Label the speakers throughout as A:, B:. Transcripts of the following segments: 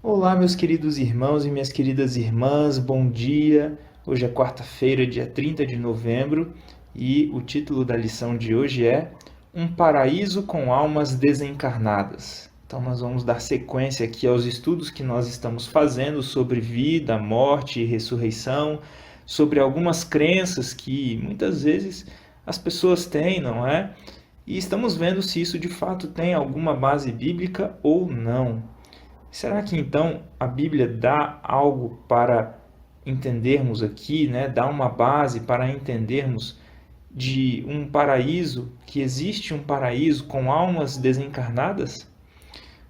A: Olá, meus queridos irmãos e minhas queridas irmãs, bom dia. Hoje é quarta-feira, dia 30 de novembro, e o título da lição de hoje é Um Paraíso com Almas Desencarnadas. Então, nós vamos dar sequência aqui aos estudos que nós estamos fazendo sobre vida, morte e ressurreição, sobre algumas crenças que muitas vezes as pessoas têm, não é? E estamos vendo se isso de fato tem alguma base bíblica ou não. Será que então a Bíblia dá algo para entendermos aqui, né? Dá uma base para entendermos de um paraíso, que existe um paraíso com almas desencarnadas?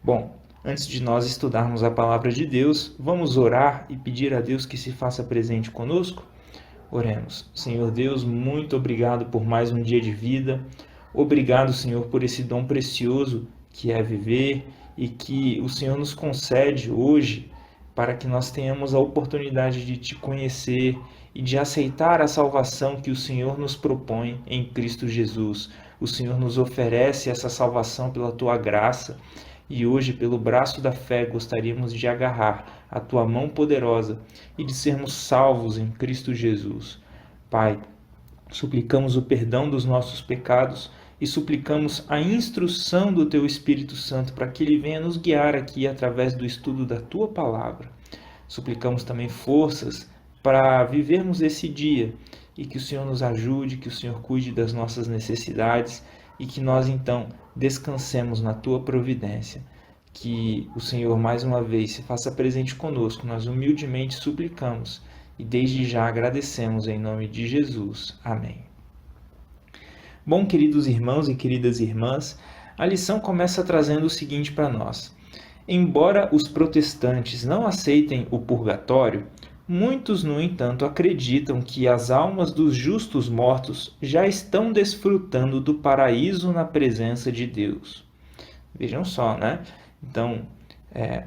A: Bom, antes de nós estudarmos a palavra de Deus, vamos orar e pedir a Deus que se faça presente conosco? Oremos. Senhor Deus, muito obrigado por mais um dia de vida. Obrigado, Senhor, por esse dom precioso que é viver e que o Senhor nos concede hoje para que nós tenhamos a oportunidade de te conhecer e de aceitar a salvação que o Senhor nos propõe em Cristo Jesus. O Senhor nos oferece essa salvação pela tua graça e hoje, pelo braço da fé, gostaríamos de agarrar a tua mão poderosa e de sermos salvos em Cristo Jesus. Pai, suplicamos o perdão dos nossos pecados e suplicamos a instrução do Teu Espírito Santo para que Ele venha nos guiar aqui através do estudo da Tua Palavra. Suplicamos também forças para vivermos esse dia e que o Senhor nos ajude, que o Senhor cuide das nossas necessidades e que nós então descansemos na Tua providência. Que o Senhor mais uma vez se faça presente conosco, nós humildemente suplicamos e desde já agradecemos em nome de Jesus. Amém. Bom, queridos irmãos e queridas irmãs, a lição começa trazendo o seguinte para nós. Embora os protestantes não aceitem o purgatório, muitos, no entanto, acreditam que as almas dos justos mortos já estão desfrutando do paraíso na presença de Deus. Vejam só, né? Então,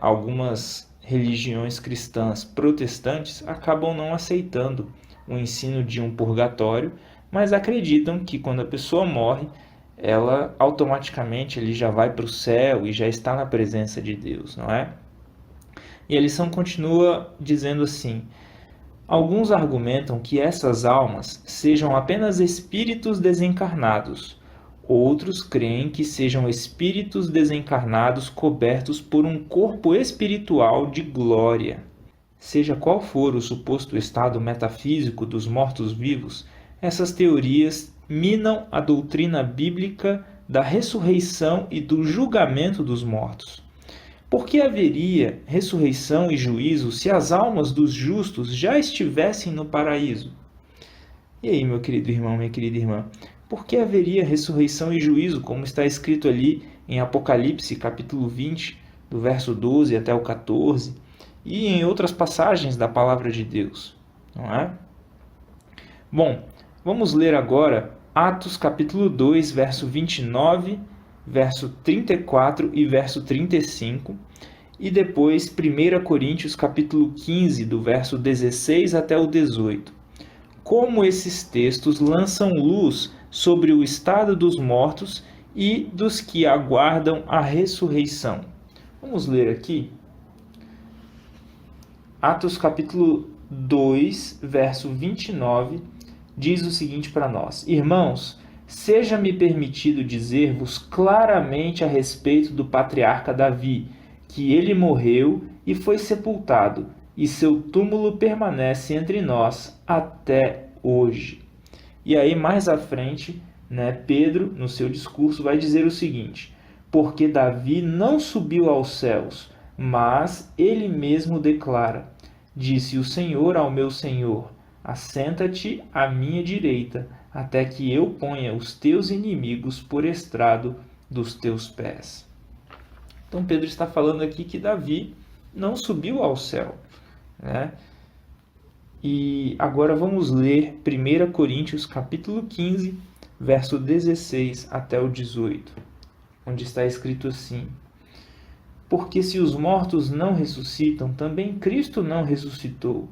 A: algumas religiões cristãs protestantes acabam não aceitando o ensino de um purgatório, mas acreditam que quando a pessoa morre, ela automaticamente ele já vai para o céu e já está na presença de Deus, não é? E a lição continua dizendo assim: alguns argumentam que essas almas sejam apenas espíritos desencarnados. Outros creem que sejam espíritos desencarnados cobertos por um corpo espiritual de glória. Seja qual for o suposto estado metafísico dos mortos-vivos, essas teorias minam a doutrina bíblica da ressurreição e do julgamento dos mortos. Por que haveria ressurreição e juízo se as almas dos justos já estivessem no paraíso? E aí, meu querido irmão, minha querida irmã, por que haveria ressurreição e juízo, como está escrito ali em Apocalipse, capítulo 20, do verso 12 até o 14, e em outras passagens da palavra de Deus, não é? Bom, vamos ler agora Atos capítulo 2, verso 29, verso 34 e verso 35, e depois 1 Coríntios capítulo 15, do verso 16 até o 18. Como esses textos lançam luz sobre o estado dos mortos e dos que aguardam a ressurreição. Vamos ler aqui. Atos capítulo 2, verso 29, diz o seguinte para nós: Irmãos, seja-me permitido dizer-vos claramente a respeito do patriarca Davi, que ele morreu e foi sepultado, e seu túmulo permanece entre nós até hoje. E aí, mais à frente, Pedro, no seu discurso, vai dizer o seguinte: porque Davi não subiu aos céus, mas ele mesmo declara: disse o Senhor ao meu Senhor, assenta-te à minha direita, até que eu ponha os teus inimigos por estrado dos teus pés. Então Pedro está falando aqui que Davi não subiu ao céu, né? E agora vamos ler 1 Coríntios capítulo 15, verso 16 até o 18, onde está escrito assim: porque se os mortos não ressuscitam, também Cristo não ressuscitou.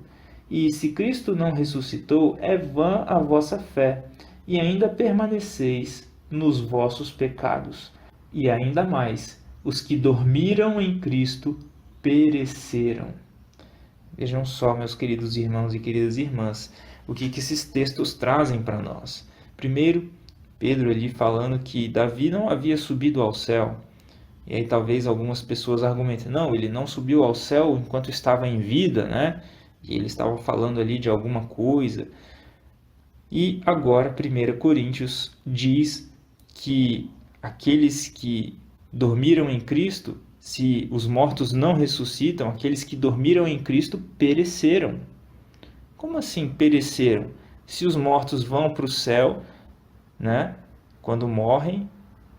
A: E se Cristo não ressuscitou, é vã a vossa fé, e ainda permaneceis nos vossos pecados. E ainda mais, os que dormiram em Cristo pereceram. Vejam só, meus queridos irmãos e queridas irmãs, o que esses textos trazem para nós. Primeiro, Pedro ali falando que Davi não havia subido ao céu. E aí talvez algumas pessoas argumentem, não, ele não subiu ao céu enquanto estava em vida, né? E ele estava falando ali de alguma coisa. E agora 1 Coríntios diz que aqueles que dormiram em Cristo, se os mortos não ressuscitam, aqueles que dormiram em Cristo pereceram. Como assim pereceram? Se os mortos vão para o céu, né, quando morrem,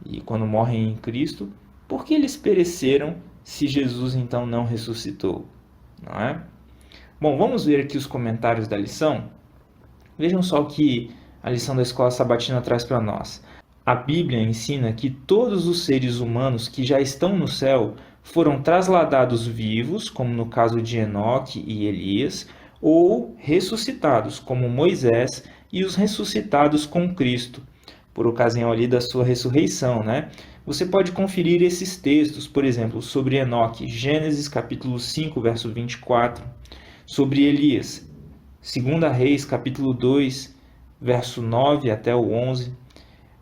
A: e quando morrem em Cristo, por que eles pereceram se Jesus então não ressuscitou? Não é? Bom, vamos ver aqui os comentários da lição. Vejam só o que a lição da Escola Sabatina traz para nós. A Bíblia ensina que todos os seres humanos que já estão no céu foram trasladados vivos, como no caso de Enoque e Elias, ou ressuscitados, como Moisés e os ressuscitados com Cristo, por ocasião ali da sua ressurreição, né? Você pode conferir esses textos, por exemplo, sobre Enoque, Gênesis capítulo 5, verso 24, sobre Elias, 2 Reis capítulo 2, verso 9 até o 11,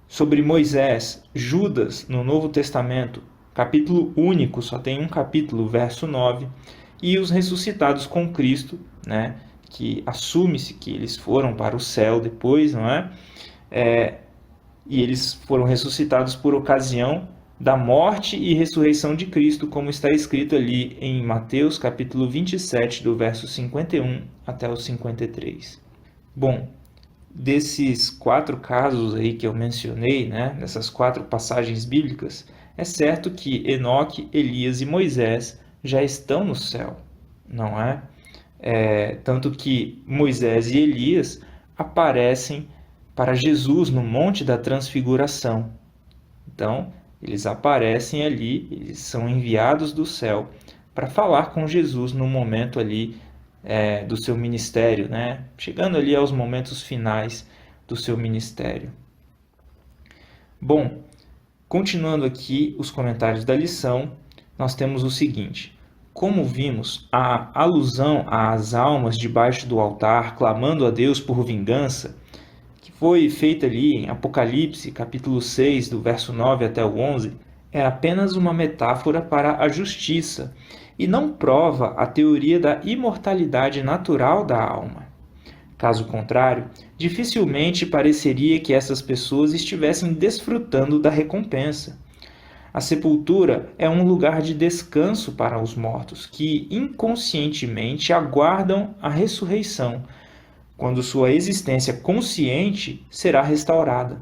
A: sobre Moisés, Judas, no Novo Testamento, capítulo único, só tem um capítulo, verso 9, e os ressuscitados com Cristo, né, que assume-se que eles foram para o céu depois, não é? E eles foram ressuscitados por ocasião da morte e ressurreição de Cristo, como está escrito ali em Mateus capítulo 27, do verso 51 até o 53. Bom, desses 4 casos aí que eu mencionei, né, dessas 4 passagens bíblicas, é certo que Enoque, Elias e Moisés já estão no céu, não é? Tanto que Moisés e Elias aparecem para Jesus no Monte da Transfiguração. Então, eles aparecem ali, eles são enviados do céu para falar com Jesus no momento ali do seu ministério, né? Chegando ali aos momentos finais do seu ministério. Bom, continuando aqui os comentários da lição, nós temos o seguinte: como vimos, a alusão às almas debaixo do altar clamando a Deus por vingança, que foi feita ali em Apocalipse, capítulo 6, do verso 9 até o 11, é apenas uma metáfora para a justiça e não prova a teoria da imortalidade natural da alma. Caso contrário, dificilmente pareceria que essas pessoas estivessem desfrutando da recompensa. A sepultura é um lugar de descanso para os mortos, que inconscientemente aguardam a ressurreição, quando sua existência consciente será restaurada.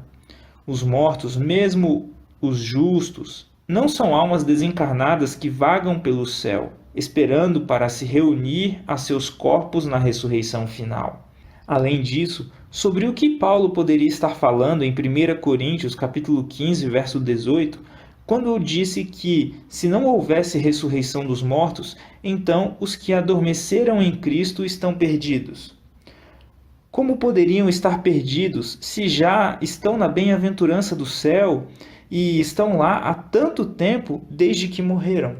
A: Os mortos, mesmo os justos, não são almas desencarnadas que vagam pelo céu, esperando para se reunir a seus corpos na ressurreição final. Além disso, sobre o que Paulo poderia estar falando em 1 Coríntios capítulo 15, verso 18, quando disse que, se não houvesse ressurreição dos mortos, então os que adormeceram em Cristo estão perdidos. Como poderiam estar perdidos se já estão na bem-aventurança do céu e estão lá há tanto tempo desde que morreram?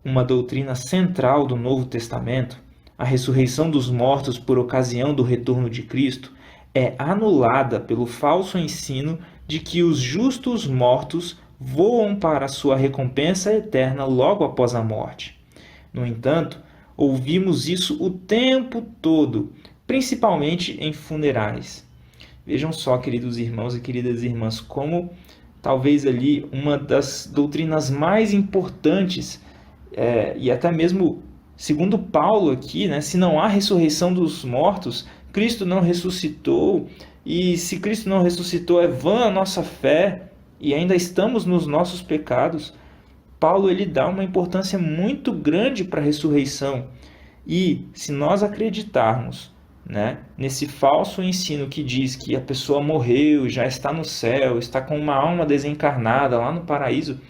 A: Uma doutrina central do Novo Testamento, a ressurreição dos mortos por ocasião do retorno de Cristo, é anulada pelo falso ensino de que os justos mortos voam para sua recompensa eterna logo após a morte. No entanto, ouvimos isso o tempo todo, principalmente em funerais. Vejam só, queridos irmãos e queridas irmãs, como talvez ali uma das doutrinas mais importantes, e até mesmo segundo Paulo aqui, né, se não há ressurreição dos mortos, Cristo não ressuscitou, e se Cristo não ressuscitou, é vã a nossa fé, e ainda estamos nos nossos pecados. Paulo ele dá uma importância muito grande para a ressurreição. E se nós acreditarmos, né, nesse falso ensino que diz que a pessoa morreu, já está no céu, está com uma alma desencarnada lá no paraíso,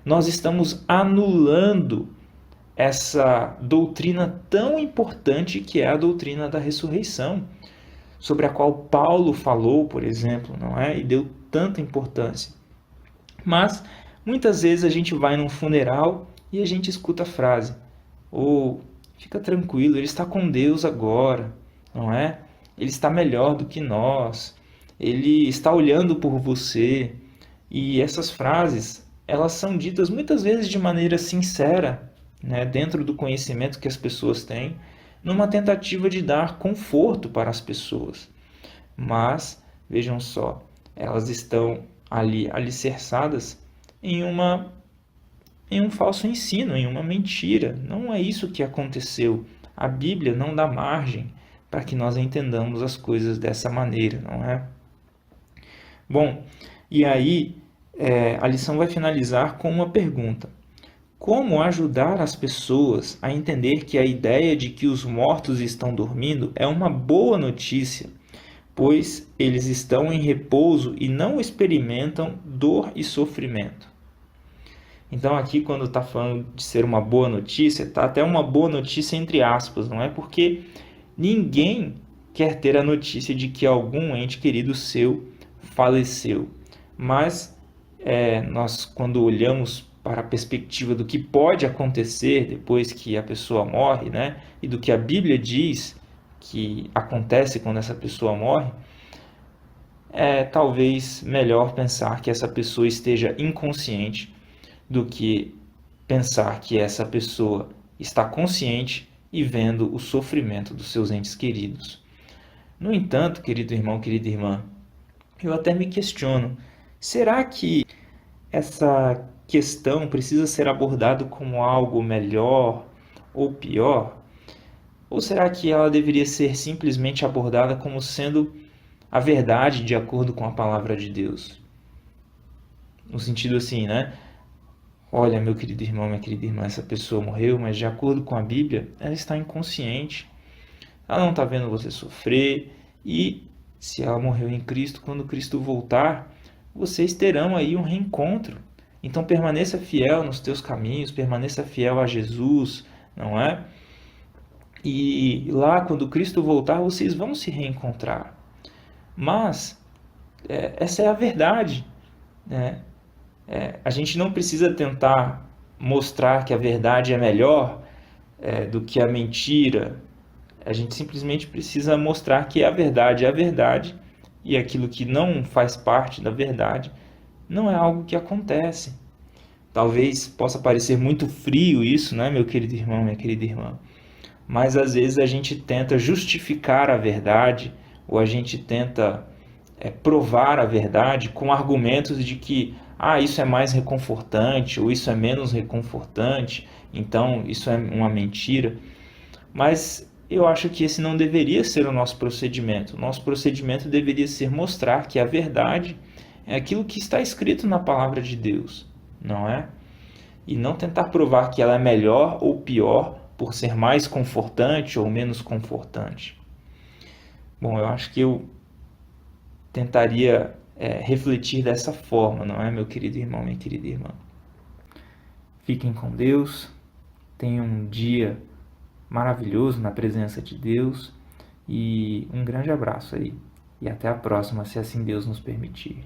A: nós estamos anulando essa doutrina tão importante que é a doutrina da ressurreição, sobre a qual Paulo falou, por exemplo, não é? E deu tanta importância. Mas muitas vezes a gente vai num funeral e a gente escuta a frase: ou fica tranquilo, ele está com Deus agora, não é? Ele está melhor do que nós, ele está olhando por você. E essas frases, elas são ditas muitas vezes de maneira sincera, né, dentro do conhecimento que as pessoas têm, numa tentativa de dar conforto para as pessoas. Mas, vejam só, elas estão ali alicerçadas em em um falso ensino, em uma mentira. Não é isso que aconteceu. A Bíblia não dá margem para que nós entendamos as coisas dessa maneira, não é? Bom, e aí a lição vai finalizar com uma pergunta: como ajudar as pessoas a entender que a ideia de que os mortos estão dormindo é uma boa notícia, pois eles estão em repouso e não experimentam dor e sofrimento? Então aqui, quando está falando de ser uma boa notícia, está até uma boa notícia entre aspas, não é? Porque ninguém quer ter a notícia de que algum ente querido seu faleceu. Mas nós, quando olhamos para a perspectiva do que pode acontecer depois que a pessoa morre, né? E do que a Bíblia diz que acontece quando essa pessoa morre, é talvez melhor pensar que essa pessoa esteja inconsciente do que pensar que essa pessoa está consciente e vendo o sofrimento dos seus entes queridos. No entanto, querido irmão, querida irmã, eu até me questiono: será que essa questão precisa ser abordada como algo melhor ou pior? Ou será que ela deveria ser simplesmente abordada como sendo a verdade de acordo com a palavra de Deus? No sentido assim, né? Olha, meu querido irmão, minha querida irmã, essa pessoa morreu, mas de acordo com a Bíblia, ela está inconsciente. Ela não está vendo você sofrer. E se ela morreu em Cristo, quando Cristo voltar, vocês terão aí um reencontro. Então permaneça fiel nos teus caminhos, permaneça fiel a Jesus, não é? E lá, quando Cristo voltar, vocês vão se reencontrar. Mas essa é a verdade, né? A gente não precisa tentar mostrar que a verdade é melhor do que a mentira. A gente simplesmente precisa mostrar que a verdade é a verdade e aquilo que não faz parte da verdade não é algo que acontece. Talvez possa parecer muito frio isso, né, meu querido irmão, minha querida irmã? Mas às vezes a gente tenta justificar a verdade ou a gente tenta provar a verdade com argumentos de que isso é mais reconfortante ou isso é menos reconfortante, então isso é uma mentira. Mas eu acho que esse não deveria ser o nosso procedimento. O nosso procedimento deveria ser mostrar que a verdade é aquilo que está escrito na palavra de Deus, não é? E não tentar provar que ela é melhor ou pior por ser mais confortante ou menos confortante. Bom, eu acho que eu tentaria refletir dessa forma, não é, meu querido irmão, minha querida irmã? Fiquem com Deus, tenham um dia maravilhoso na presença de Deus e um grande abraço aí. E até a próxima, se assim Deus nos permitir.